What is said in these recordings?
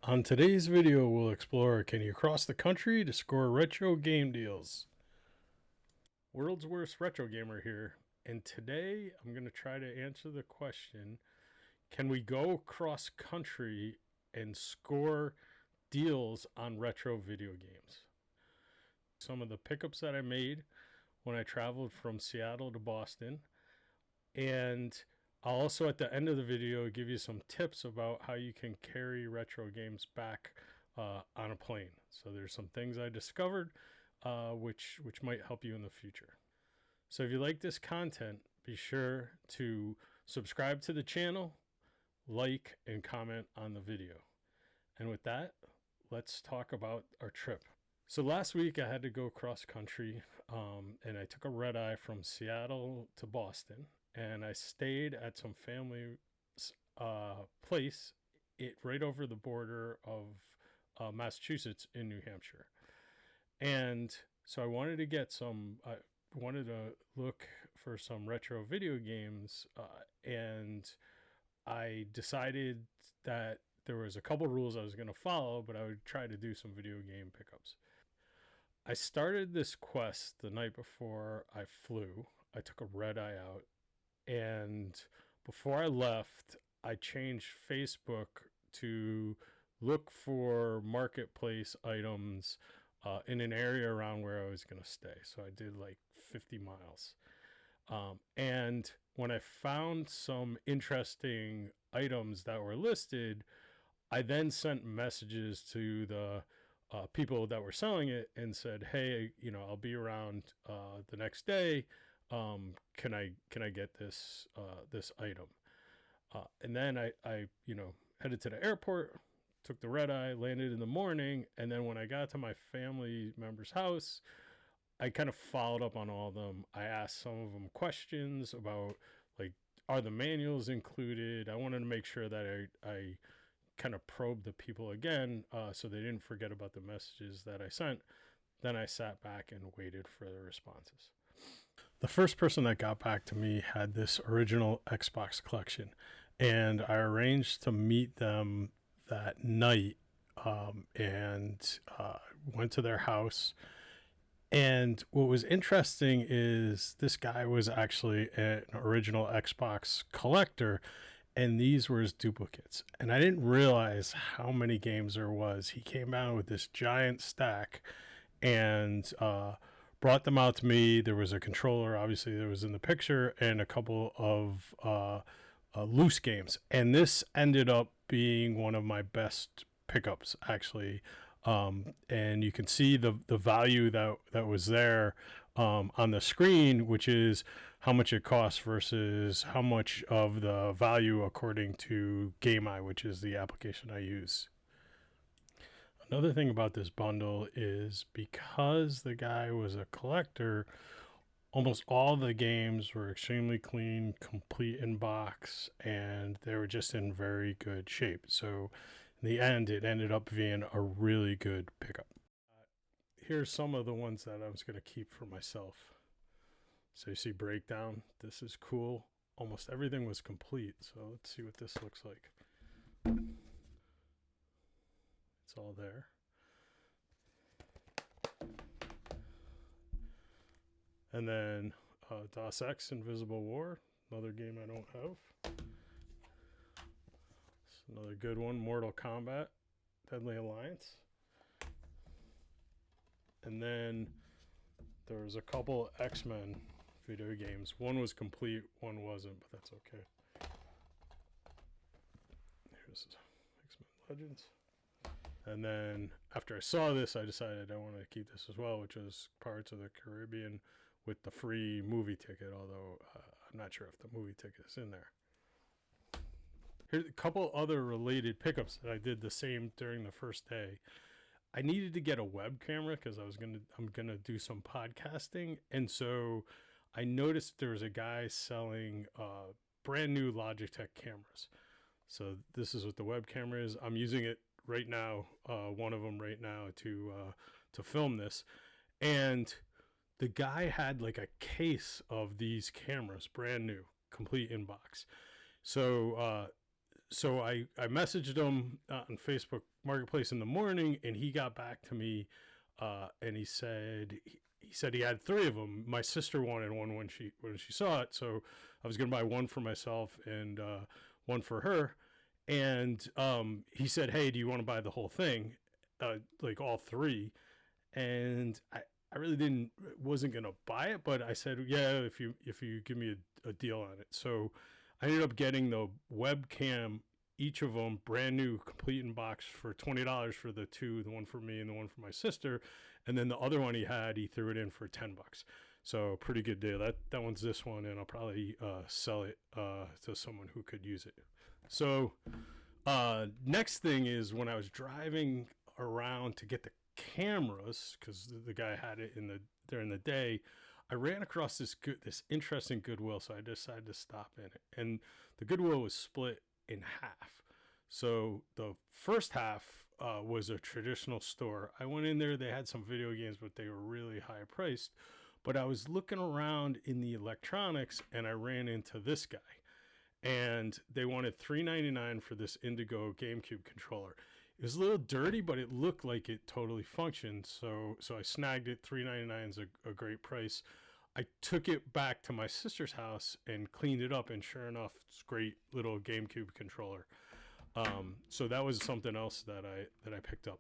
On today's video, we'll explore, can you cross the country to score retro game deals? World's Worst Retro Gamer here, and today I'm going to try to answer the question, can we go cross country and score deals on retro video games? Some of the pickups that I made when I traveled from Seattle to Boston, and I'll also at the end of the video give you some tips about how you can carry retro games back on a plane. So there's some things I discovered which might help you in the future. So if you like this content, be sure to subscribe to the channel, like, and comment on the video. And with that, let's talk about our trip. So last week I had to go cross country and I took a red eye from Seattle to Boston, and I stayed at some family's place right over the border of Massachusetts in New Hampshire. And so I wanted to look for some retro video games, and I decided that there was a couple rules I was going to follow, but I would try to do some video game pickups. I started this quest the night before I flew. I took a red eye out, and before I left, I changed Facebook to look for marketplace items in an area around where I was going to stay. So I did like 50 miles. And when I found some interesting items that were listed, I then sent messages to the people that were selling it and said, hey, I'll be around the next day. Can I get this item? And then I headed to the airport, took the red eye, landed in the morning, and then when I got to my family member's house, I kind of followed up on all of them. I asked some of them questions about, like, are the manuals included? I wanted to make sure that I kind of probed the people again so they didn't forget about the messages that I sent. Then I sat back and waited for the responses. The first person that got back to me had this original Xbox collection, and I arranged to meet them that night and went to their house. And what was interesting is this guy was actually an original Xbox collector, and these were his duplicates. And I didn't realize how many games there was. He came out with this giant stack and brought them out to me. There was a controller, obviously, that was in the picture, and a couple of loose games. And this ended up being one of my best pickups, actually. And you can see the value that was there on the screen, which is how much it costs versus how much of the value according to GameEye, which is the application I use. Another thing about this bundle is because the guy was a collector, almost all the games were extremely clean, complete in box, and they were just in very good shape. So in the end, it ended up being a really good pickup. Here's some of the ones that I was going to keep for myself. So you see Breakdown. This is cool. Almost everything was complete. So let's see what this looks like. It's all there. And then Deus Ex Invisible War, another game I don't have. It's another good one, Mortal Kombat, Deadly Alliance. And then there was a couple X-Men video games. One was complete, one wasn't, but that's okay. Here's X-Men Legends. And then after I saw this, I decided I wanted to keep this as well, which was Pirates of the Caribbean with the free movie ticket, although I'm not sure if the movie ticket is in there. Here's a couple other related pickups that I did the same during the first day. I needed to get a web camera because I'm gonna do some podcasting, and so I noticed there was a guy selling brand new Logitech cameras. So this is what the web camera is. I'm using it right now, one of them right now to film this, and the guy had like a case of these cameras, brand new, complete in box. So so I messaged him on Facebook Marketplace in the morning, and he got back to me, and he said he had three of them. My sister wanted one when she saw it, so I was gonna buy one for myself and one for her. And he said, "Hey, do you want to buy the whole thing, like all three?" And I really wasn't gonna buy it, but I said, "Yeah, if you give me a deal on it." So I ended up getting the webcam, each of them brand new, complete in box for $20 for the two, the one for me and the one for my sister, and then the other one he threw it in for $10. So pretty good deal. That one's this one, and I'll probably sell it to someone who could use it. So next thing is when I was driving around to get the cameras, because the guy had it during the day, I ran across this interesting Goodwill, so I decided to stop in it. And the Goodwill was split in half. So the first half was a traditional store. I went in there, they had some video games, but they were really high priced. But I was looking around in the electronics, and I ran into this guy. And they wanted $3.99 for this Indigo GameCube controller. It was a little dirty, but it looked like it totally functioned. So I snagged it. $3.99 is a great price. I took it back to my sister's house and cleaned it up, and sure enough, it's a great little GameCube controller. So that was something else that I picked up.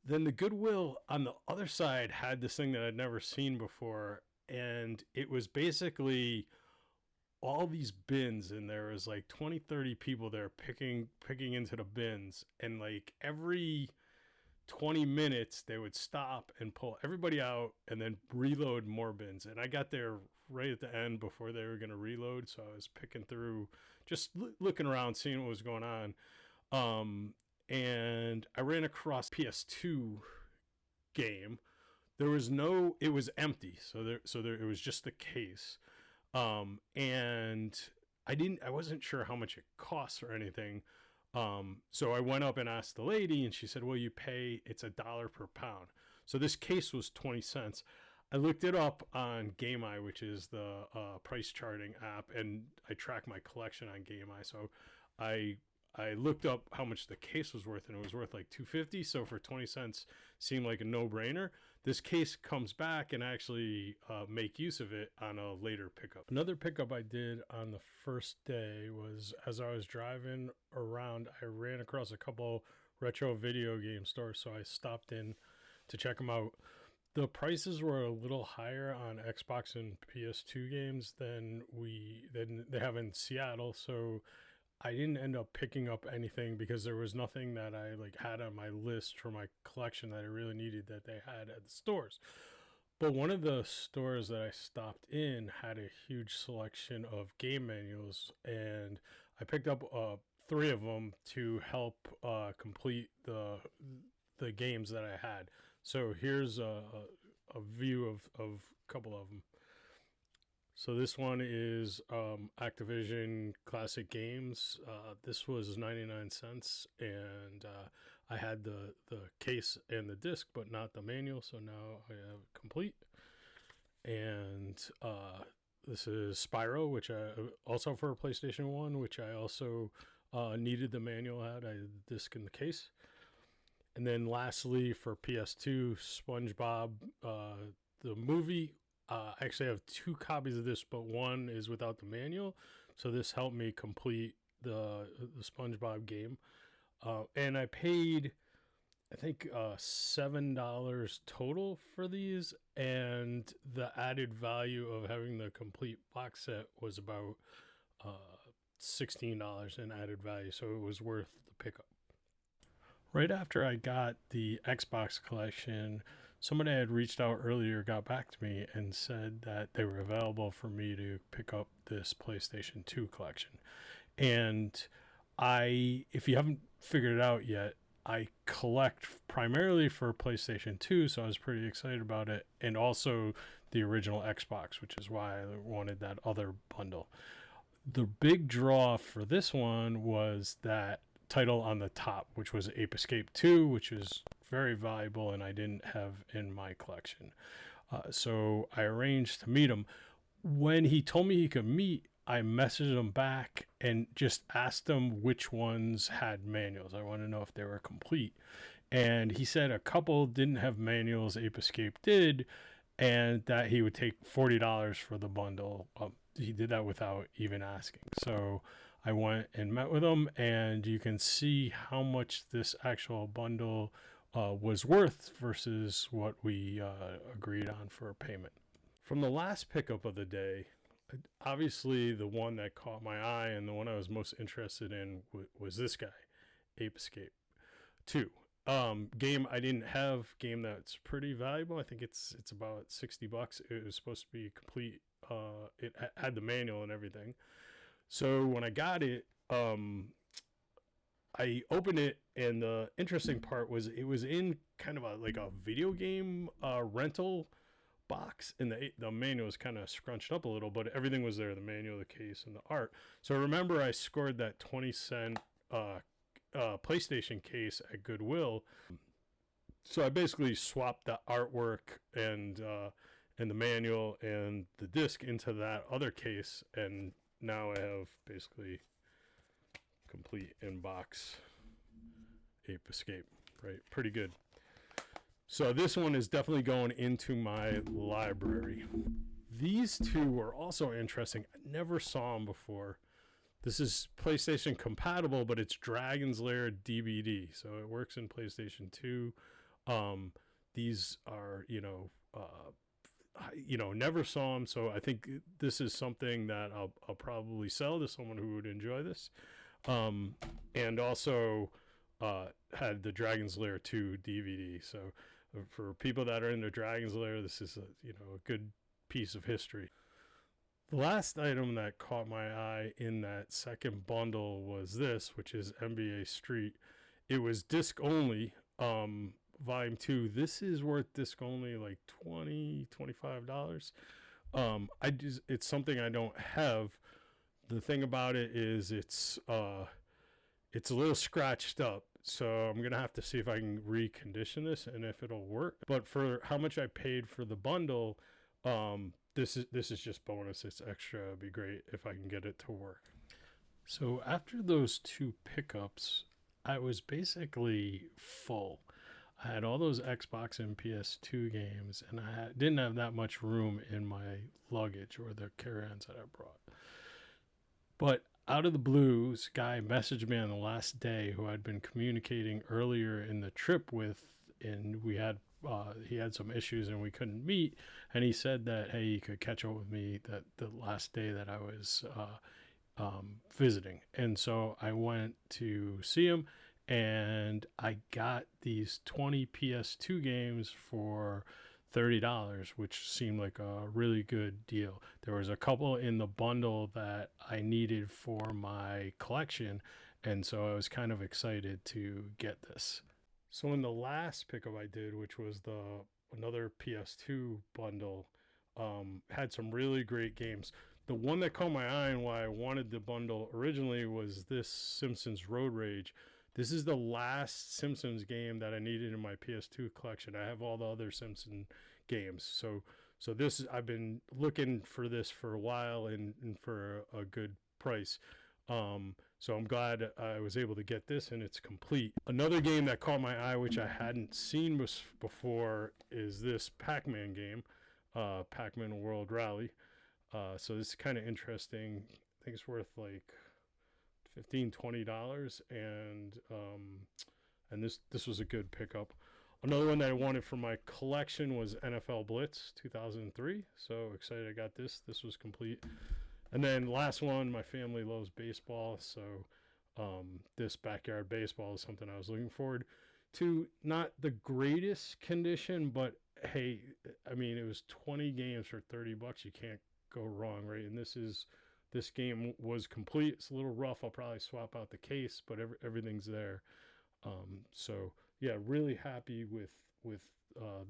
Then the Goodwill on the other side had this thing that I'd never seen before, and it was basically all these bins, and there was like 20-30 people there picking into the bins, and like every 20 minutes they would stop and pull everybody out and then reload more bins. And I got there right at the end before they were going to reload, so I was picking through, just looking around, seeing what was going on. And I ran across PS2 game. It was empty, so it was just the case. And I wasn't sure how much it costs or anything. So I went up and asked the lady, and she said, "Well, it's $1 per pound." So this case was 20 cents. I looked it up on GameEye, which is the price charting app, and I track my collection on GameEye. So I looked up how much the case was worth, and it was worth like $2.50. So for 20 cents, seemed like a no-brainer. This case comes back, and I actually make use of it on a later pickup. Another pickup I did on the first day was, as I was driving around, I ran across a couple retro video game stores, so I stopped in to check them out. The prices were a little higher on Xbox and PS2 games than they have in Seattle, so I didn't end up picking up anything because there was nothing that I had on my list for my collection that I really needed that they had at the stores. But one of the stores that I stopped in had a huge selection of game manuals, and I picked up 3 of them to help complete the games that I had. So here's a view of a couple of them. So this one is Activision Classic Games. This was 99 cents, and I had the case and the disc, but not the manual, so now I have complete. And this is Spyro, which I also for PlayStation 1, which I also needed the manual I had the disc in the case. And then lastly for PS2, SpongeBob, the movie. I actually have 2 copies of this, but one is without the manual, so this helped me complete the SpongeBob game. And I paid, I think, $7 total for these, and the added value of having the complete box set was about $16 in added value, so it was worth the pickup. Right after I got the Xbox collection, somebody had reached out earlier, got back to me, and said that they were available for me to pick up this PlayStation 2 collection. And if you haven't figured it out yet, I collect primarily for PlayStation 2, so I was pretty excited about it, and also the original Xbox, which is why I wanted that other bundle. The big draw for this one was that title on the top, which was Ape Escape 2, which is very valuable and I didn't have in my collection. So I arranged to meet him. When he told me he could meet, I messaged him back and just asked him which ones had manuals. I want to know if they were complete. And he said a couple didn't have manuals, Ape Escape did, and that he would take $40 for the bundle. He did that without even asking. So I went and met with him, and you can see how much this actual bundle was worth versus what we agreed on for payment. From the last pickup of the day, obviously the one that caught my eye and the one I was most interested in was this guy, Ape Escape 2. Game I didn't have, game that's pretty valuable. I think it's about $60. It was supposed to be complete. It had the manual and everything. So when I got it, I opened it, and the interesting part was it was in kind of like a video game rental box, and the manual was kind of scrunched up a little, but everything was there, the manual, the case, and the art. So remember, I scored that 20-cent PlayStation case at Goodwill. So I basically swapped the artwork and the manual and the disc into that other case, and now I have basically complete in-box Ape Escape. Right, pretty good. So this one is definitely going into my library. These two were also interesting. I never saw them before. This is PlayStation compatible, but it's Dragon's Lair DVD, so it works in PlayStation 2. These are, never saw them, so I think this is something that I'll probably sell to someone who would enjoy this. And also had the Dragon's Lair 2 DVD. So for people that are into Dragon's Lair, this is a good piece of history. The last item that caught my eye in that second bundle was this, which is NBA Street. It was disc only, volume 2. This is worth disc only like $25. It's something I don't have. The thing about it is it's a little scratched up, so I'm gonna have to see if I can recondition this and if it'll work. But for how much I paid for the bundle, this is just bonus. It's extra. It'd be great if I can get it to work. So after those two pickups, I was basically full. I had all those Xbox and PS2 games, and I didn't have that much room in my luggage or the carry-ons that I brought. But out of the blue, this guy messaged me on the last day who I'd been communicating earlier in the trip with, and he had some issues and we couldn't meet, and he said that, hey, he could catch up with me that the last day that I was visiting. And so I went to see him, and I got these 20 PS2 games for $30, which seemed like a really good deal. There was a couple in the bundle that I needed for my collection, and so I was kind of excited to get this. So in the last pickup I did, which was another PS2 bundle, had some really great games. The one that caught my eye and why I wanted the bundle originally was this Simpsons Road Rage. This is the last Simpsons game that I needed in my PS2 collection. I have all the other Simpsons games. So this, I've been looking for this for a while and for a good price. So I'm glad I was able to get this, and it's complete. Another game that caught my eye, which I hadn't seen before, is this Pac-Man game, Pac-Man World Rally. So this is kind of interesting. I think it's worth like $15-$20, and this was a good pickup. Another one that I wanted for my collection was NFL Blitz 2003. So excited I got this. This was complete. And then last one, my family loves baseball, so this Backyard Baseball is something I was looking forward to. Not the greatest condition, but hey, I mean, it was 20 games for $30. You can't go wrong, right? And this game was complete. It's a little rough. I'll probably swap out the case, but everything's there. So yeah, really happy with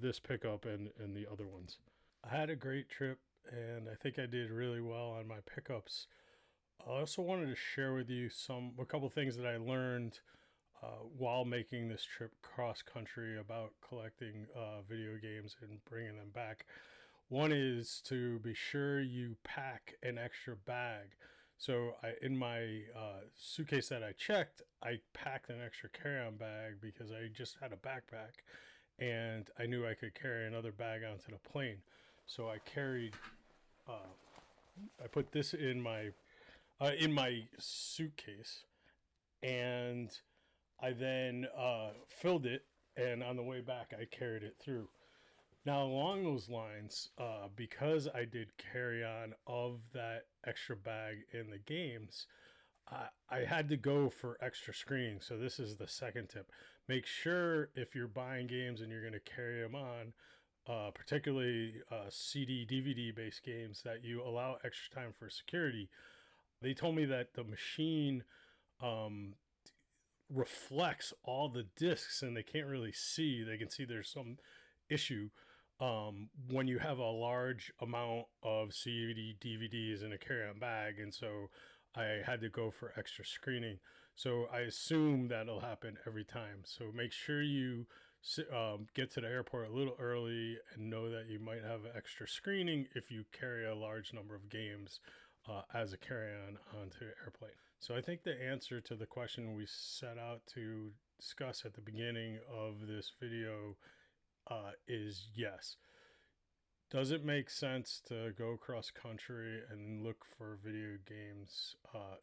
this pickup and the other ones. I had a great trip, and I think I did really well on my pickups. I also wanted to share with you a couple things that I learned while making this trip cross country about collecting video games and bringing them back. One is to be sure you pack an extra bag. So in my suitcase that I checked, I packed an extra carry-on bag because I just had a backpack, and I knew I could carry another bag onto the plane. So I carried, I put this in my suitcase, and I then filled it, and on the way back, I carried it through. Now, along those lines, because I did carry on of that extra bag in the games, I had to go for extra screening. So, this is the second tip. Make sure if you're buying games and you're going to carry them on, particularly CD, DVD based games, that you allow extra time for security. They told me that the machine um, reflects all the discs and they can't really see. They can see there's some issue when you have a large amount of CD DVDs in a carry-on bag, and so I had to go for extra screening. So I assume that'll happen every time. So make sure you get to the airport a little early and know that you might have extra screening if you carry a large number of games as a carry-on onto the airplane. So I think the answer to the question we set out to discuss at the beginning of this video is yes. Does it make sense to go cross country and look for video games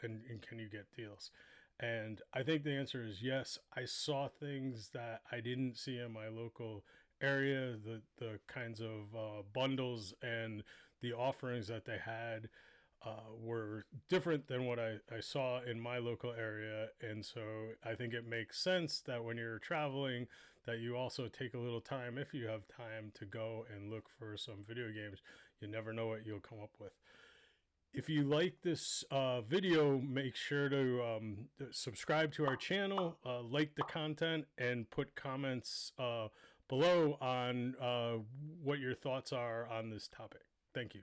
and can you get deals? And I think the answer is yes. I saw things that I didn't see in my local area, the kinds of bundles and the offerings that they had were different than what I saw in my local area. And so I think it makes sense that when you're traveling, that you also take a little time, if you have time, to go and look for some video games. You never know what you'll come up with. If you like this video, make sure to subscribe to our channel, like the content, and put comments below on what your thoughts are on this topic. Thank you.